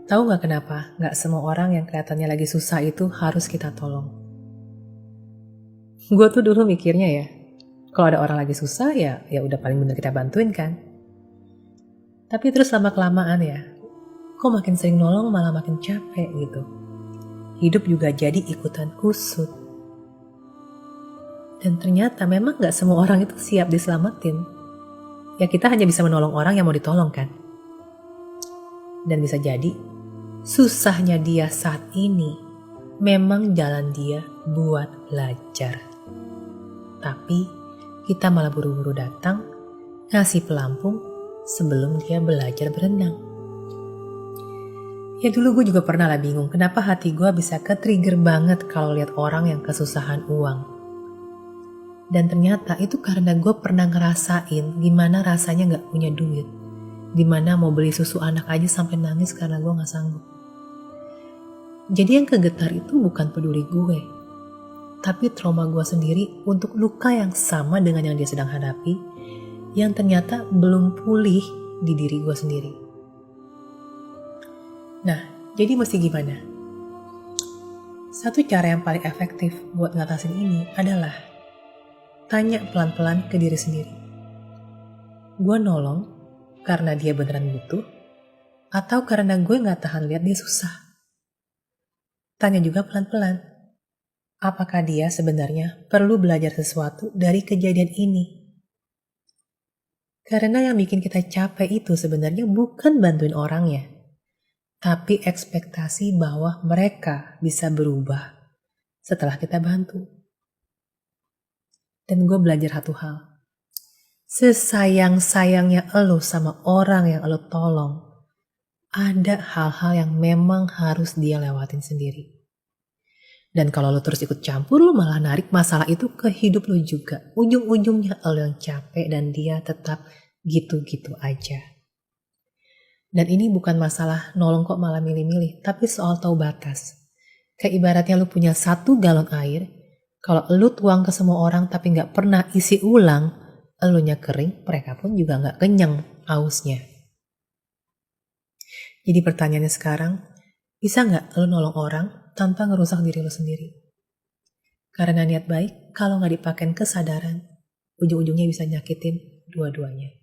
Tahu nggak kenapa nggak semua orang yang kelihatannya lagi susah itu harus kita tolong? Gue tuh dulu mikirnya ya, kalau ada orang lagi susah ya udah paling bener kita bantuin kan. Tapi terus lama kelamaan ya, kok makin sering nolong malah makin capek gitu. Hidup juga jadi ikutan kusut. Dan ternyata memang nggak semua orang itu siap diselamatin. Ya kita hanya bisa menolong orang yang mau ditolong kan. Dan bisa jadi susahnya dia saat ini memang jalan dia buat belajar. Tapi kita malah buru-buru datang ngasih pelampung sebelum dia belajar berenang. Ya dulu gue juga pernah lah bingung kenapa hati gue bisa ke-trigger banget kalau lihat orang yang kesusahan uang. Dan ternyata itu karena gue pernah ngerasain gimana rasanya gak punya duit. Dimana mau beli susu anak aja sampai nangis karena gue gak sanggup. Jadi yang kegetar itu bukan peduli gue, tapi trauma gue sendiri untuk luka yang sama dengan yang dia sedang hadapi, yang ternyata belum pulih di diri gue sendiri. Nah, jadi mesti gimana? Satu cara yang paling efektif buat ngatasin ini adalah tanya pelan-pelan ke diri sendiri. Gue nolong karena dia beneran butuh, atau karena gue gak tahan lihat dia susah? Tanya juga pelan-pelan, apakah dia sebenarnya perlu belajar sesuatu dari kejadian ini? Karena yang bikin kita capek itu sebenarnya bukan bantuin orangnya, tapi ekspektasi bahwa mereka bisa berubah setelah kita bantu. Dan gue belajar satu hal, sesayang-sayangnya elo sama orang yang elo tolong, ada hal-hal yang memang harus dia lewatin sendiri. Dan kalau lo terus ikut campur, lo malah narik masalah itu ke hidup lo juga. Ujung-ujungnya lo yang capek dan dia tetap gitu-gitu aja. Dan ini bukan masalah nolong kok malah milih-milih, tapi soal tahu batas. Kayak ibaratnya lo punya 1 galon air, kalau lo tuang ke semua orang tapi gak pernah isi ulang, elonya kering, mereka pun juga gak kenyang hausnya. Jadi pertanyaannya sekarang, bisa gak lo nolong orang tanpa ngerusak diri lo sendiri? Karena niat baik, kalau gak dipakai kesadaran, ujung-ujungnya bisa nyakitin dua-duanya.